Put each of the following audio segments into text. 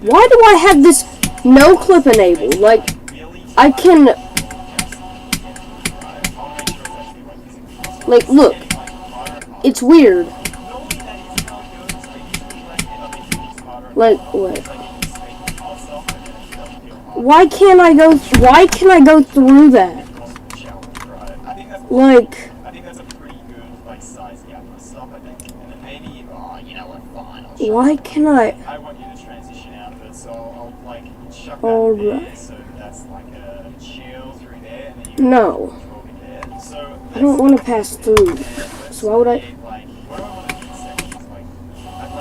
Why do I have this no clip enabled? Like, I can... Like, look. It's weird. Like, what? Why can't I go through that? Like... Why can I want you to transition out of it, so I'll like chuck that there, so that's like a chill through there, and then you no. So I don't want to pass through. So why would I?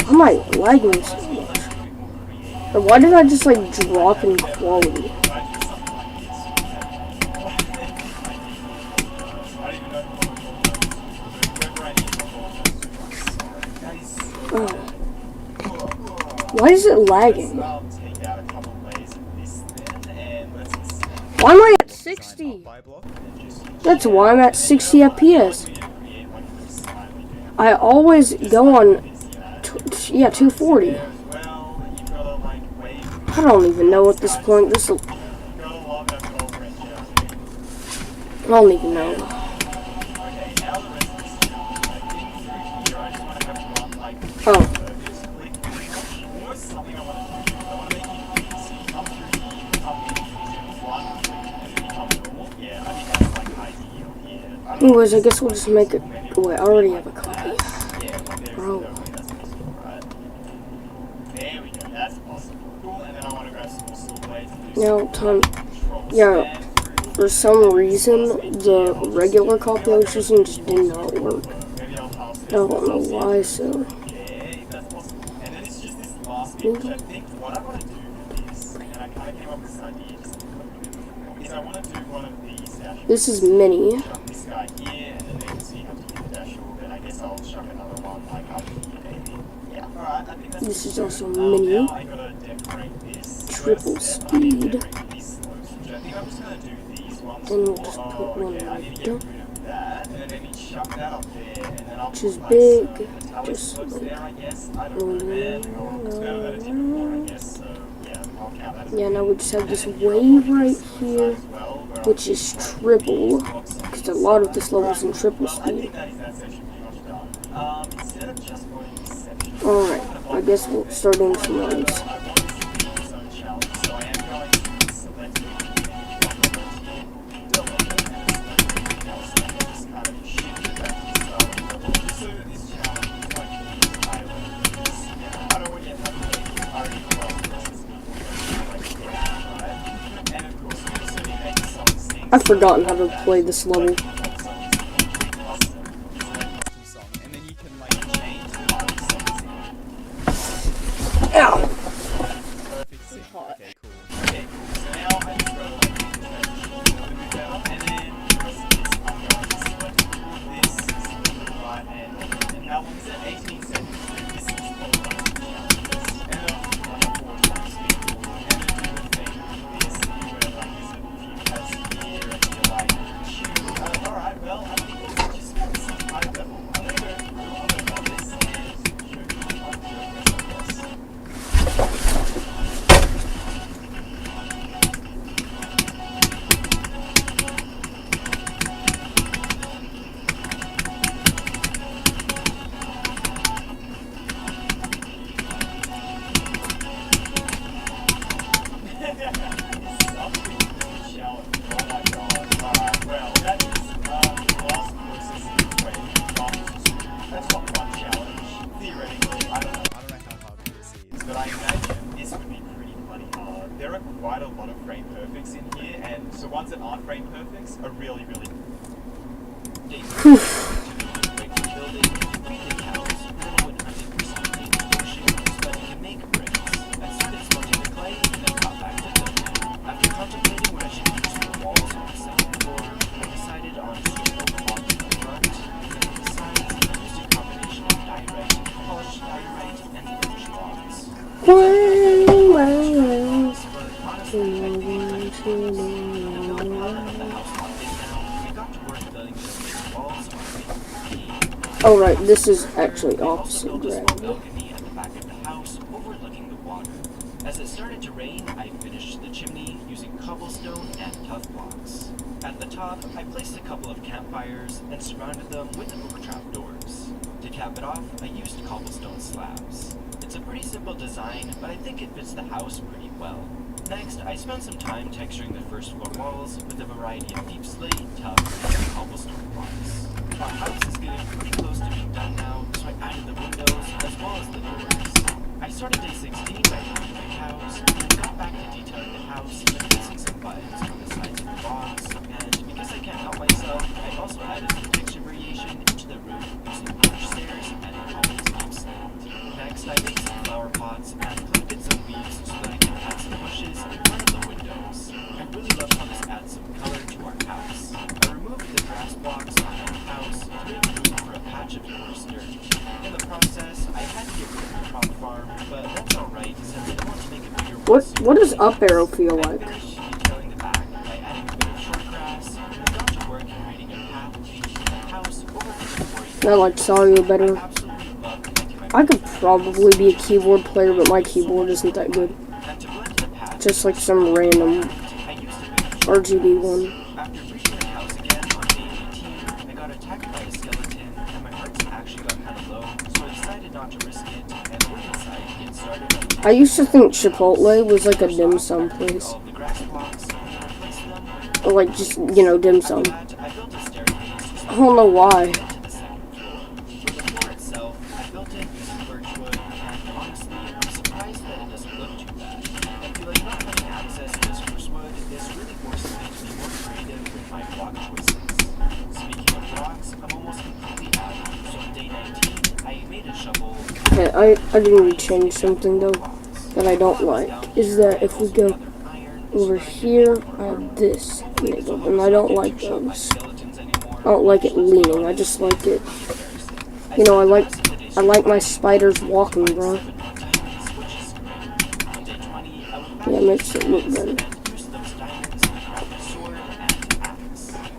Why am I lagging so much? Or why did I just like drop in quality? Why is it lagging? Why am I at 60? That's why I'm at 60 FPS. I always go on, 240. I don't even know at this point. I don't even know. Oh. Anyways, I guess we'll just make it. Wait, I already have a copy. Bro. Now, time. Yeah, for some reason, the regular copy I was using just did not work. I don't know why, so. This is mini. This is also mini. Triple speed. Then we'll just put one right there. Which is big. Just yeah, now we just have this wave right here, which is triple, because a lot of this level is in triple speed. Alright, I guess we'll start doing some runs. I've forgotten how to play this level. Ow! Quite a lot of frame perfects in here, and so ones that aren't frame perfects are really, really decent. Oh right, this is actually opposite gravity. Balcony at the back of the house overlooking the water. As it started to rain, I finished the chimney using cobblestone and tough blocks. At the top, I placed a couple of campfires and surrounded them with oak trap doors. To cap it off, I used cobblestone slabs. It's a pretty simple design, but I think it fits the house pretty well. Next, I spent some time texturing the first floor walls with a variety of deep slate, tough, and cobblestone blocks. Our house is getting pretty close to being done now, so I added the windows as well as the doors. I started day 16 by painting the cows, and I got back to detailing the house by placing some buttons on the sides of the box, and because I can't help myself, I also added some texture variation into the roof using porch stairs and cobblestone slate. Next, I made some flower pots and planted some leaves so that I can add some bushes in front of the windows. I really love how this adds some color to our house. I removed the grass blocks on the house to make room for a patch of forest dirt. In the process, I had to get rid of the prop farm, but that's alright since I want to make a bigger one. What does up arrow feel like? I finished detailing the back by adding a bit of short grass, and I got to work creating a path leading from the house over to the quarry. I like Sario better. I absolutely love connecting my I could probably be a keyboard player, but my keyboard isn't that good. and to blend the path, Just like some random I used a bit of RGB one. After reaching the house again on day 18, I got attacked by a skeleton, and my heart actually got kind of low, so I decided not to risk it, and went inside to get started. I used to think Chipotle was like a dim sum place. All the grass blocks, and then replaced them with Or like just, you know, dim sum. that. I built a staircase I don't know why. to the second floor. For the floor itself, I built it using birch wood, and honestly, I'm surprised that it doesn't look too bad. I feel like not having access to this spruce wood is really forcing me to be more creative with my block choices. Speaking of blocks, I'm almost completely out. So on day 19, I made a shovel. Okay, I didn't change something though that I don't like. Is that if we go over here, I have this enabled, and I don't like those. I don't like it leaning. I just like it. You know, I like my spiders walking, bro. Yeah, it makes it look better.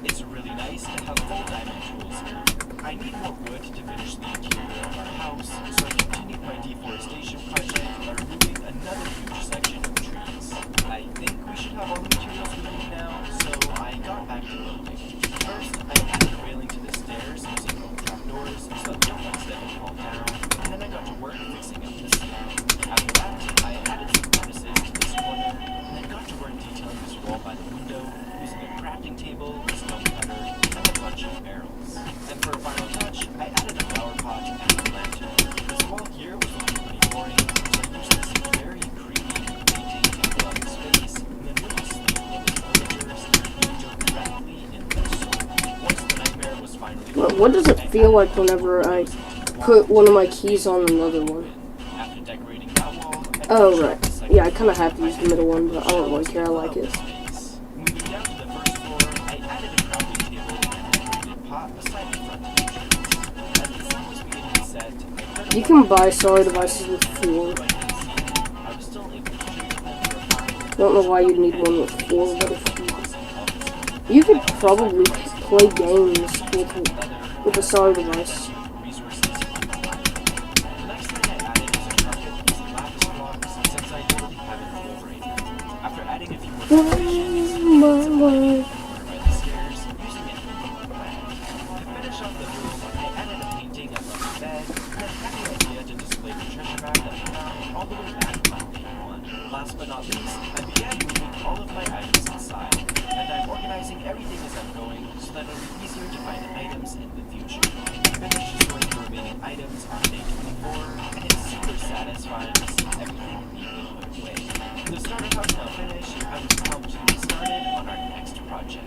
It's really nice to have full diamond tools now. I need more wood to finish the interior of our house, so I continued my deforestation project by removing another huge section of trees. I think we should have all the materials we need now, so I got back to building. First, I added a railing to the stairs using oak trap doors so that no one would fall down, and then I got to work fixing up the ceiling. After that, I added some cornices to this corner, and then got to work detailing this wall by the window using a crafting table, a stone cutter, and a bunch of barrels. And for a final touch, I added a flower pot and a lantern. This wall here was looking pretty boring, so I used this very creepy painting to fill out the space, and then with a sleeve of the villagers, we jumped directly in their soul. Once the nightmare was finally What does it feel like whenever I put one of my keys on another one? after decorating that wall, Oh, right. Yeah, I kind of have to use the middle one, but I don't really care. I like it. moving down to the first floor, I added a crafting table and a decorated pot beside the front entrance. As the sun was beginning to set, I heard You can buy Sario devices with 4. I was still able to shape them for a fine. I don't know why you'd need one with 4, but if you could probably play games with a Sario device. Resources on my life. The next thing I added was a carpet using lapis blocks since I really haven't floor right now. After adding a few more decorations, by the stairs using an infinite plan. To finish off the room, I added a painting above the bed, and then had the idea to display the treasure bag that I found all the way back on day 1. Last but not least, I began moving all of my items inside, and I'm organizing everything as I'm going so that it'll be easier to find items in the future. I finished storing the remaining items on day 24, and it's super satisfying to see everything neatly put away. With the starter house now finished, I was pumped to get started on our next project.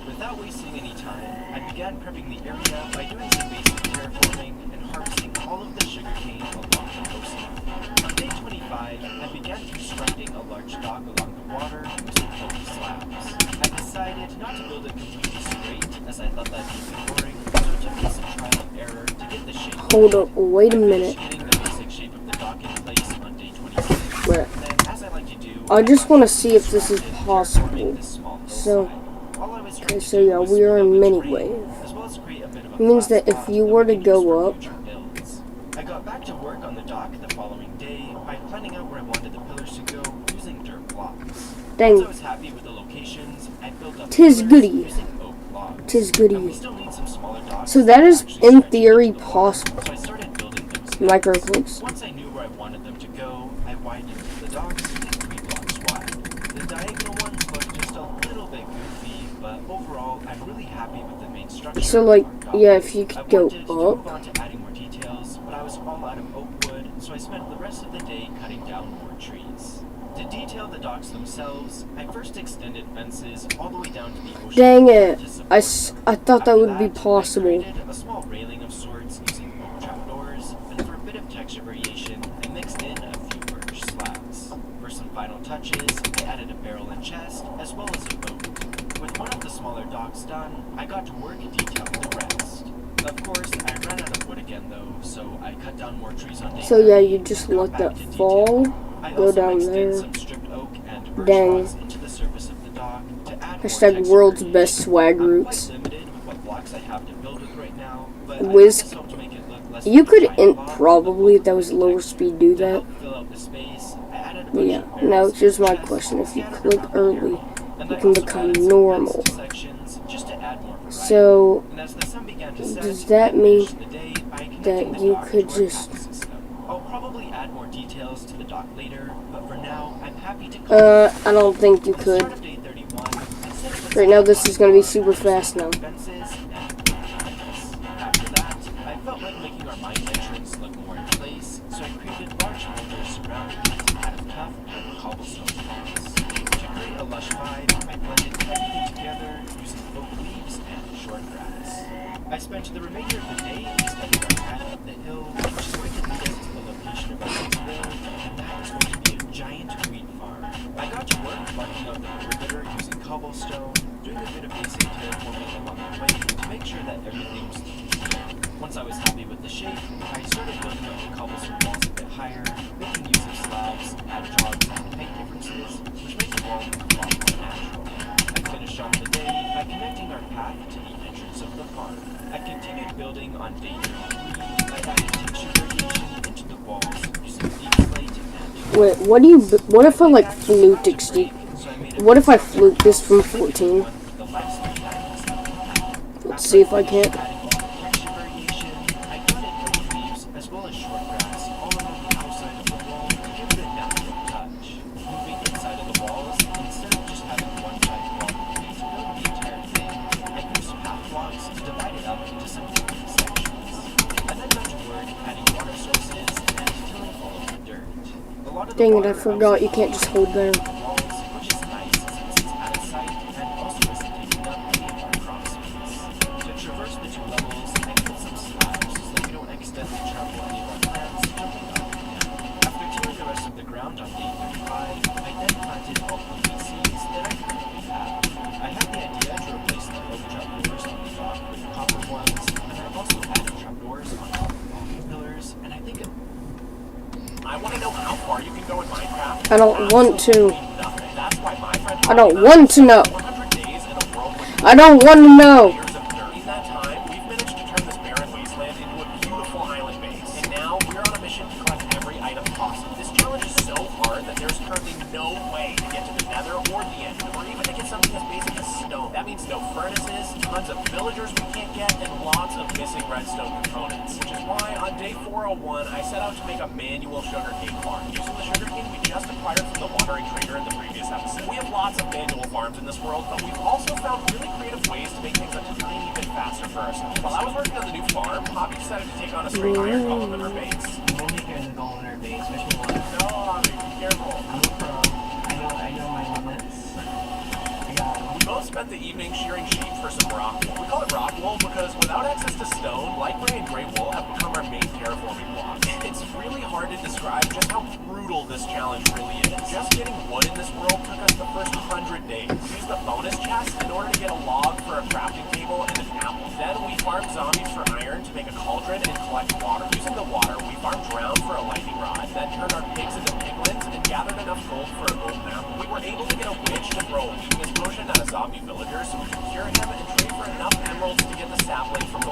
Without wasting any time, I began prepping the area by doing some basic terraforming and harvesting all of the sugarcane along the coastline. On day 25, I began constructing a large dock along the water using pulpy slabs. I decided not to build it completely straight, as I thought that'd be too boring, so it took me some trial and error to get the shape. Hold up, wait a minute. Getting the basic shape of the dock in place on day 26. Where? Then, as I like to do, I just want to see if this is possible. this small So, hillside. All I was trying okay, to so do yeah, was we are in smooth out the mini terrain, wave. as well as create create a bit of a It means flat that if spot you that were we to could use go for up, future builds. I got back to work on the dock the following day by planning out where I wanted the pillars to go using dirt blocks. Dang. Once I was happy with the locations, I built up Tis pillars goody. using oak logs. Tis And we goody. still need some smaller docks So that is, actually in stretch theory, into the water, possible. So I started building them steps. Microclips. Once I knew where I wanted them to go, I widened the docks to 3 blocks wide. The diagonal ones look just a little bit goofy, but overall, I'm really happy with the main structure. So, like, of our dock. yeah, if you I could go wanted to move up. on to adding more details, but I was all out of oak wood, so I spent the rest of the day cutting down more trees. To detail the docks themselves, I first extended fences all the way down to the ocean. Dang it. to support I them. thought that After would be I possible. created a small railing of sorts using oak trapdoors, and for a bit of texture variation, I mixed in a few birch slabs. For some final touches, I added a barrel and chest, as well as a boat. With one of the smaller docks done, I got to work detailing the rest. Of course, I ran out of wood again though, so I cut down more trees on day So yeah, 30 you just and got let back that to fall. detail. I Go also down mixed in there. some stripped oak and birch Dang. logs into the surface of the dock to add more Hashtag texture world's variation. best swag I'm roots. quite limited with what blocks I have to build with right now, but Wiz- I just hope to make it look less You like a could giant block probably, with if that was lower speed, do to that. help fill out the space, I added a But bunch yeah, of now barrels here's and my chests question. If you scattered click around the early, area. And you I can also become added some normal. vents to sections just to add more variety. So, And as the sun began to set, does that I mean finished the day by connecting that the you dock could to our just- path system. I'll probably add more details to the dock later, but for now, I'm happy to I don't think you At the start could. of day 31, I set up a Right now, this small is gonna be box super for fast now. fences and fences. After that, I felt like making our mine entrance look more in place, so I created large boulders surrounding it out of tough and cobblestone blocks. To create a lush vibe, I blended everything together using oak leaves and short grass. I spent the remainder of the day extending our path up the hill, which is going to lead us to the location of our next build, and that is going to be a giant wheat farm. I got to work marking out the perimeter using cobblestone, doing a bit of basic terraforming along the way to make sure that everything was clean. Once I was happy with the shape, I started building up the cobblestone walls a bit higher, making use of slabs, add jogs and height differences, which make the wall look a lot more natural. I finished off the day by connecting our path to the entrance of the farm. I continued building on day 33 by adding texture variation into the walls using deep slate and Wait, what if I like flute Extinction? What if I flute this from 14? Let's see if I can't. Dang it, I forgot you can't just hold there. I don't want to. I don't want to know. I don't want to know. That means no furnaces, tons of villagers we can't get, and lots of missing redstone components. Which is why on day 401, I set out to make a manual sugarcane farm using the sugarcane we just acquired from the wandering trader in the previous episode. We have lots of manual farms in this world, but we've also found really creative ways to make things a tiny bit faster for ourselves. While I was working on the new farm, Poppy decided to take on a straight iron golem in her base. Only if there's a golem in our base, which one? No, Poppy, be careful. I'm a pro. I know my limits. I got one. We both spent the evening shearing sheep for some rock wool. We call it rock wool because without access to stone, light gray and gray wool have become our main terraforming blocks. It's really hard to describe just how brutal this challenge really is. Just getting wood in this world took us the first 100 days. We used the bonus chest in order to get a log for a crafting table and an apple. Then we farmed zombies for iron to make a cauldron and collect water. Using the water, we farmed drown for a lightning rod, then turned our pigs into piglins and gathered enough gold for a gold map. We were able to get a witch to throw a weakness potion at a zombie villager so we could cure him and trade for enough emeralds to get the sapling from the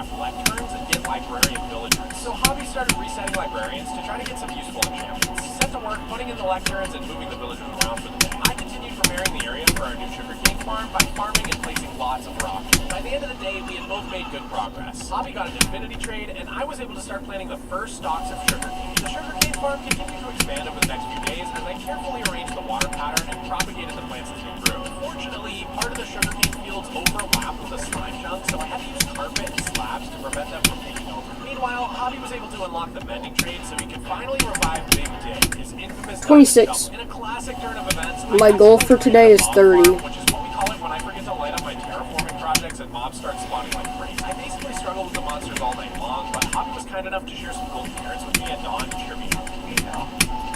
craft lecterns and get librarian villagers. So Hobby started resetting librarians to try to get some useful enchantments. He set to work putting in the lecterns and moving the villagers around for the day. I continued preparing the area for our new sugarcane farm by farming and placing lots of rock. By the end of the day, we had both made good progress. Hobby got an infinity trade, and I was able to start planting the first stalks of sugarcane. The sugarcane farm continued to expand over the next few days as I carefully arranged the water pattern and propagated the plants as they grew. Unfortunately, part of the sugarcane fields overlapped with the slime chunk, so I had to use carpet and slabs to prevent them from taking over. Meanwhile, Hobby was able to unlock the mending trade so he could finally revive Big Dick, his infamous 26. in a classic turn of events. My goal for today is 30. Which is what we call it when I forget to light up my terraforming projects and mobs start spawning like crazy. I basically struggled with the monsters all night long, but Hobby was kind enough to share some gold carrots with me at dawn to cheer me up. Here you go.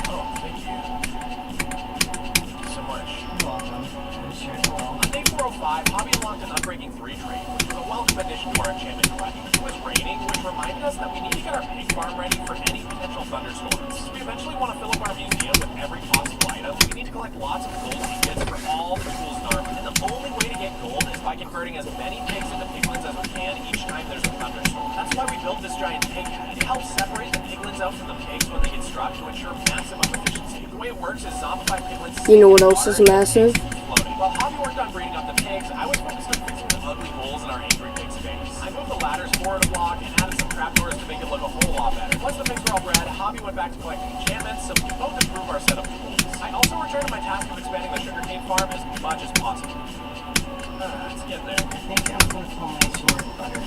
Oh, thank you. So much. You're welcome. I'm sure it will. On day 405, Hobby unlocked an Unbreaking 3 trade, which was a welcome addition to our enchantment collection. It was raining, which reminded us that we need to get our pig farm ready for any potential thunderstorms. We eventually want to fill up our museum with every possible item. We need to collect lots of gold tickets for all the tools in our and the only way to get gold is by converting as many pigs into piglins as we can each time there's a thunderstorm. That's why we built this giant pig head. It helps separate the piglins out from the pigs when they get struck to ensure maximum efficiency. The way it works is zombified piglins. You know what else is massive? While Hobby worked on breeding up the pigs, I was focused on fixing the ugly holes in our angry pig's face. I moved the ladders forward a block and added some trapdoors to make it look a whole lot better. Once the pigs were all bred, Hobby went back to collecting enchantments, so we could both improve our set of tools. I also returned to my task of expanding the sugarcane farm as much as possible. Let's get there. I think I'm going to pull my sword butter.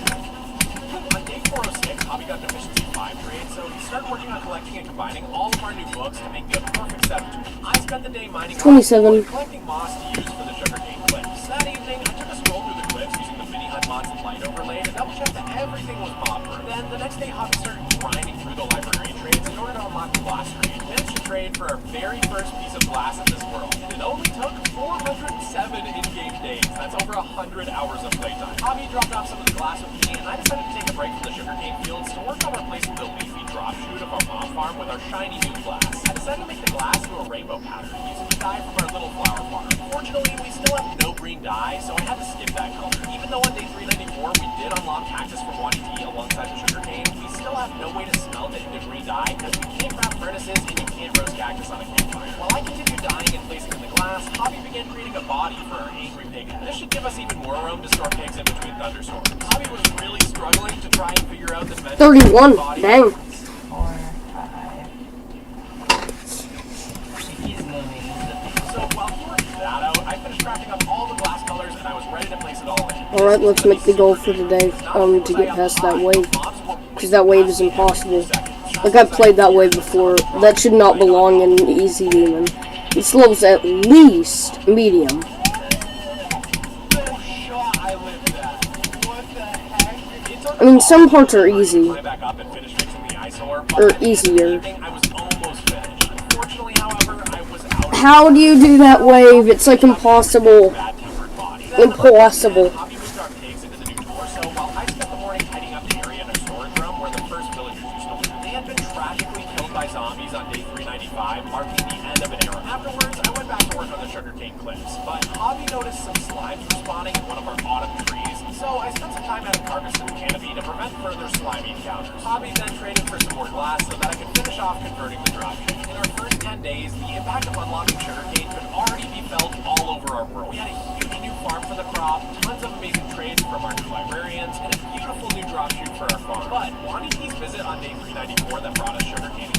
On day 406, Hobby got an efficiency 5 trade, so he started working on collecting and combining all of our new books to make the perfect set of tools. I spent the day mining 27. collecting moss to use for the sugarcane cliffs. That evening, I took a stroll through the cliffs using the mini HUD mods and light overlay to double check that everything was mob-proof. Then the next day, Hobby started grinding through the librarian trades in order to unlock the glass trade. We managed to trade for our very first piece of glass in this world. And it only took 407 in-game days. That's over 100 hours of playtime. Hobby dropped off some of the glass with me, and I decided to take a break from the sugarcane fields to work on replacing the leafy drop chute of our mob farm with our shiny new glass. I decided to make the glass into a rainbow pattern using the dye from our little flower farm. Fortunately, we still have no green dye, so I had to skip that color. Even though on day 394 we did unlock cactus from 1ET alongside the sugarcane, we still have no way to smelt it into green dye because we can't craft furnaces and you can't roast cactus on a campfire. While I continued dyeing and placing in the glass, Hobby began creating a body for our angry pig head. This should give us even more room to store pigs in between thunderstorms. Hobby was really struggling to try and figure out the 31. Dang. 4, 5. He's moving. So while he worked that out, I finished crafting up all the glass colors and I was ready to place it all in. Alright, let's make the goal for today, to get past that wave. Because that wave is impossible. Like, I've played that wave before. That should not belong in Easy Demon. This level's at least medium. I mean, some parts are easy. Or easier. How do you do that wave? It's like impossible. Impossible. Zombies on day 395, marking the end of an era. Afterwards, I went back to work on the sugarcane cliffs, but Hobby noticed some slimes respawning in one of our autumn trees, so I spent some time adding carcass to the canopy to prevent further slimy encounters. Hobby then traded for some more glass so that I could finish off converting the dropship. In our first 10 days, the impact of unlocking sugarcane could already be felt all over our world. We had a huge new farm for the crop, tons of amazing trades from our new librarians, and a beautiful new dropship for our farm. But Wanty's visit on day 394 that brought us sugarcane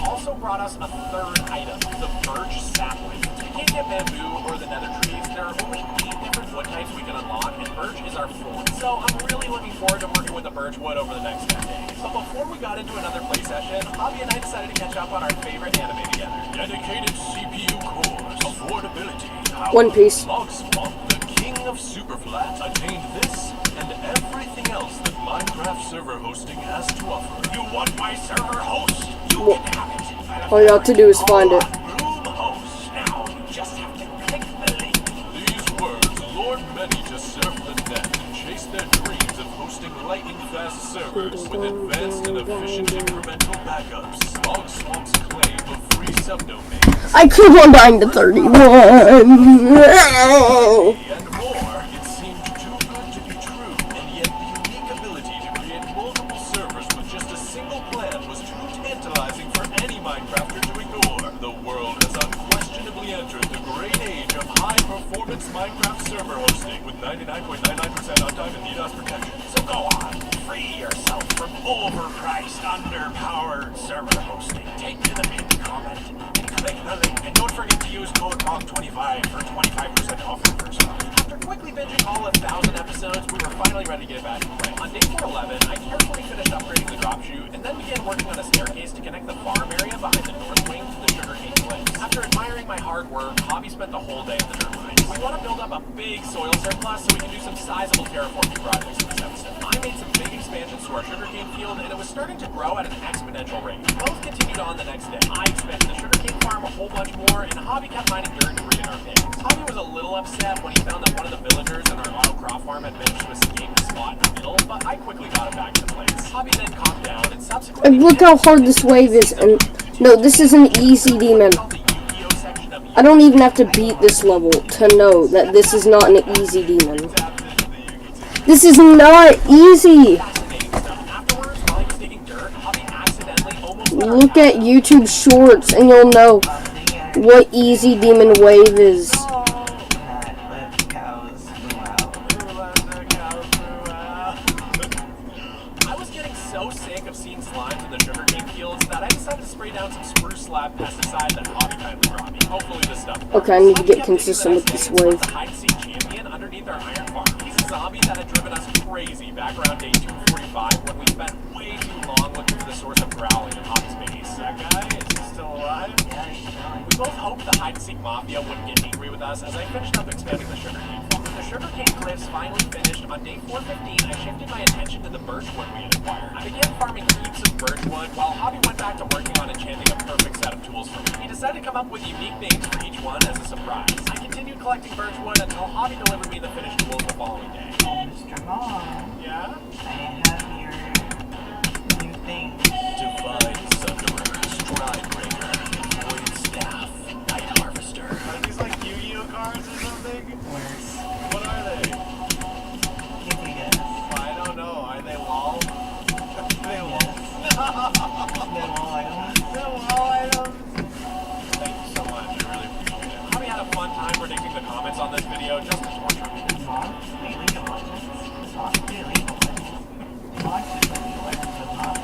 also brought us a third item, the birch sapling. We can't get bamboo or the nether trees. There are only 8 different wood types we can unlock, and birch is our 4th. So I'm really looking forward to working with the birch wood over the next 10 days. But before we got into another play session, Hobby and I decided to catch up on our favorite anime together. Dedicated CPU cores, affordability, One Piece. Logswamp, the king of Superflat, attained this and everything else that Minecraft server hosting has to offer. You want my server host? You can have it. All you have to do is find it. Bloom host. Now you just have to click the link. These words lure many to surf the net and chase their dreams of hosting lightning-fast servers with advanced and efficient incremental backups. Logswamp's claim of free subdomains. I keep on dying to 31. And more. It seemed too good to be true, and yet the unique ability to Minecrafter to ignore. The world has unquestionably entered the great age of high-performance Minecraft server hosting with 99.99% uptime and DDoS protection. So go on, free yourself from overpriced, underpowered server hosting. Take to the pinned comment and click the link. And don't forget to use code ROG25 for 25% off your first month. After quickly binging all 1,000 episodes, we were finally ready to get back to play. On day 411, I carefully finished upgrading the drop chute and then began working on a staircase to connect the farm area behind the north wing to the sugarcane cliffs. After admiring my hard work, Hobby spent the whole day at the dirt mines. We want to build up a big soil surplus so we can do some sizable terraforming projects in this episode. I made some big expansions to our sugarcane field and it was starting to grow at an exponential rate. Both continued on the next day. I expanded the sugarcane farm a whole bunch more and Hobby kept mining dirt and breeding our pigs. Hobby was a little upset when he found that one of the villagers in our auto crop farm had managed to escape the spot in the middle, but I quickly got him back to place. Hobby then calmed down and subsequently... And look how hard this wave is, and no, this is an easy demon. I don't even have to beat this level to know that this is not an easy demon. This is not easy! Look at YouTube shorts and you'll know what easy demon wave is. I was getting so sick of seeing slimes in the sugarcane fields that I decided to spray down some spruce slab pesticide that Hobby kindly brought me. Hopefully this stuff works. Okay, I need to get consistent with this wave. Champion underneath our iron farm. He's a zombie that had driven us crazy back around day 245 when we spent way too long looking for the source of growling in Hobby's base. That guy is still alive? We both hoped the hide-and-seek mafia wouldn't get angry with us as I finished up expanding the sugarcane farm. When the sugarcane cliffs finally finished on day 415, I shifted my attention to the birchwood we had acquired. I began farming heaps of birchwood while Hobby went back to working on enchanting a perfect set of tools for me. He decided to come up with unique names for each one as a surprise. I continued collecting birchwood until Hobby delivered me the finished tools the following day. Mr. Mom, Yeah? I have your new thing. Divine Sunderer, Stride Breaker, Void Staff, Night Harvester. Are these like Yu-Gi-Oh cards or something? Worse. What are they? Give me this. I don't know. Are they LOL? They LOL. No wall items. No LOL items. Thank you so much. I really appreciate it. Hobby had a fun time predicting the comments on this video just to torture me. Mom, wait, legal legends. Mom, wait, legal legends. Mom, just like legal legends of Mom.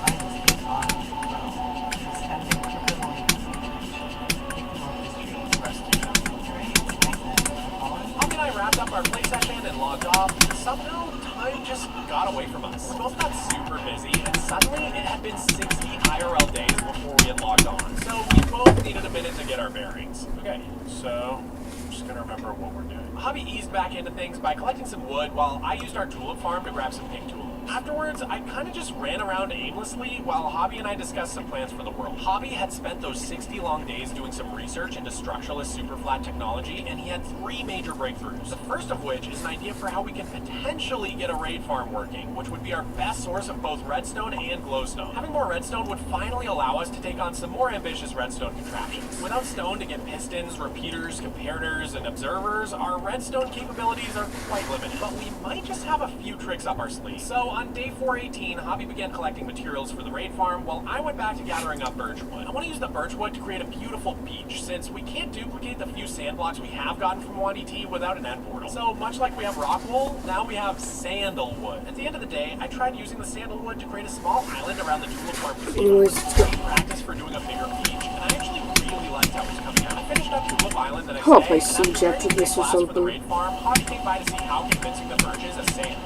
I was his on as well. Just kind of make a good one. Take them off the street. Rescue them. Great, nice and Hobby and I wrapped up our play session and logged off. Somehow, time just got away from us. We both got super busy, and suddenly it had been 60 IRL days before we had logged on. So we both needed a minute to get our bearings. Okay, so I'm just gonna remember what we're doing. Hobby eased back into things by collecting some wood while I used our tulip farm to grab some pink tulips. Afterwards, I kind of just ran around aimlessly while Hobby and I discussed some plans for the world. Hobby had spent those 60 long days doing some research into structuralist superflat technology, and he had 3 major breakthroughs. The first of which is an idea for how we can potentially get a raid farm working, which would be our best source of both redstone and glowstone. Having more redstone would finally allow us to take on some more ambitious redstone contraptions. Without stone to get pistons, repeaters, comparators, and observers, our redstone capabilities are quite limited, but we might just have a few tricks up our sleeve. So on day 418, Hobby began collecting materials for the raid farm while I went back to gathering up birchwood. I want to use the birchwood to create a beautiful beach, since we can't duplicate the few sand blocks we have gotten from 1DT without an end portal. So much like we have rock wool, now we have sandalwood. At the end of the day, I tried using the sandalwood to create a small island around the tulip farm. Anyways, let's go. Practice for doing a bigger beach, and I actually really liked how it was coming out. I finished up Tulip Island the next I'll day, play and after Siege after training this or class for the something. raid farm, Hobby came by to see how convincing the birches as sand.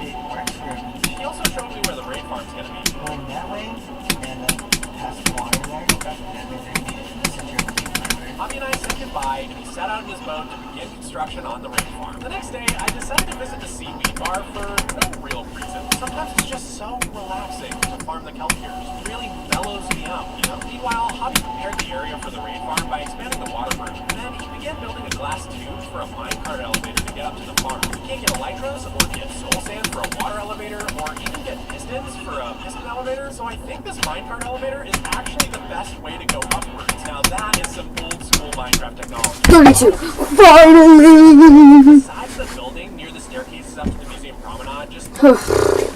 It works for me. He also showed me where the raid farm's gonna be. Going that way, and then past the water there. That means I need the center of the river. Hobby and I said goodbye, and he set out in his boat to begin construction on the raid farm. The next day, I decided to visit the seaweed bar for no real reason. Sometimes it's just so relaxing to farm the kelp here. It really mellows me out, you know? Meanwhile, Hobby prepared the area for the raid farm by expanding the water room. And then he began building a glass tube for a minecart elevator to get up to the farm. You can't get elytras, or get soul sand for a water elevator, or even get pistons for a piston elevator. So I think this minecart elevator is actually the best way to go upwards. Now that is some old school Minecraft technology. 32. Finally! Besides the building near the staircases up to the museum promenade, just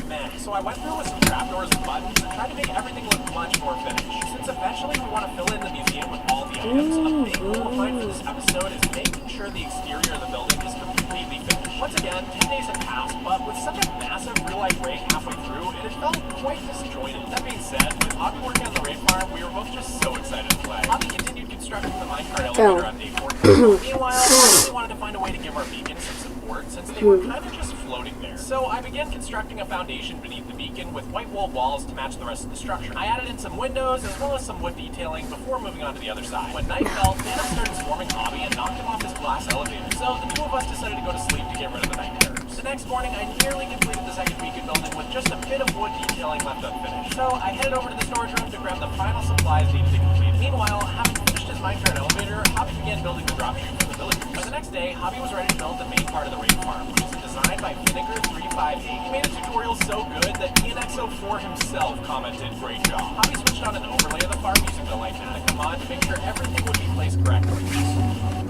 meh. So I went through with some trapdoors and buttons and tried to make everything look much more finished. Since Naturally, we want to fill in the museum with all the items. A big goal of mine for this episode is making sure the exterior of the building is completely finished. Once again, 10 days had passed, but with such a massive real-life rig halfway through, it had felt quite disjointed. That being said, with Hobby working on the raid farm, we were both just so excited to play. Hobby continued constructing the minecart elevator on day 14. Meanwhile, I really wanted to find a way to give our beacon some support since they were kind of just floating there. So I began constructing a foundation beneath the beacon with white wall walls to match the rest of the structure. I added in some windows as well as some wood detailing before moving on to the other side. When night fell, Thanos started swarming Hobby and knocked him off his glass elevator. So the two of us decided to go to sleep to get rid of the night terrors. The next morning, I nearly completed the second beacon building with just a bit of wood detailing left unfinished. So I headed over to the storage room to grab the final supplies needed to complete. Meanwhile, having finished his minecart elevator, Hobby began building the dropship for the villagers. By the next day, Hobby was ready to build the main part of the raid farm, which is designed by Vinegar358. He made a tutorial so good that ENXO4 himself commented, "Great job." Hobby switched on an overlay of the farm using the Lightmatic command to make sure everything would be placed correctly.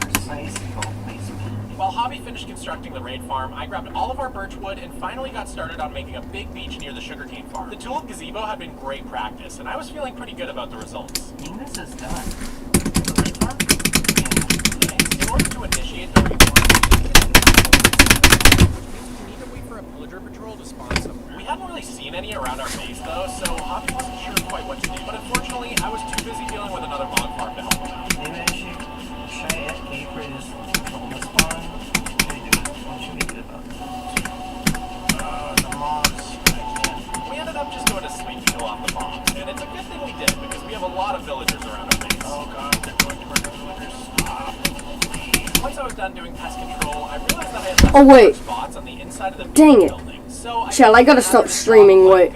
Precise goal placement. While Hobby finished constructing the raid farm, I grabbed all of our birch wood and finally got started on making a big beach near the sugarcane farm. The tulip gazebo had been great practice, and I was feeling pretty good about the results. This is done. The raid farm? In order to initiate the raid farm, we need to wait for a pillager patrol to spawn somewhere. We hadn't really seen any around our base though, so Hobby wasn't sure quite what to do. But unfortunately, I was too busy dealing with another log farm to help him out. Maybe I should try escape for this control the spawn. What should I do? What should we do about this? The mobs. We ended up just going to sleep to kill off the mobs, and it's a good thing we did because we have a lot of villagers around our base. Oh god, they're going to murder villagers. Once I was done doing pest control, I realized that I had left spots on the inside of the Dang it. building. So Chell, I gotta stop streaming, wait.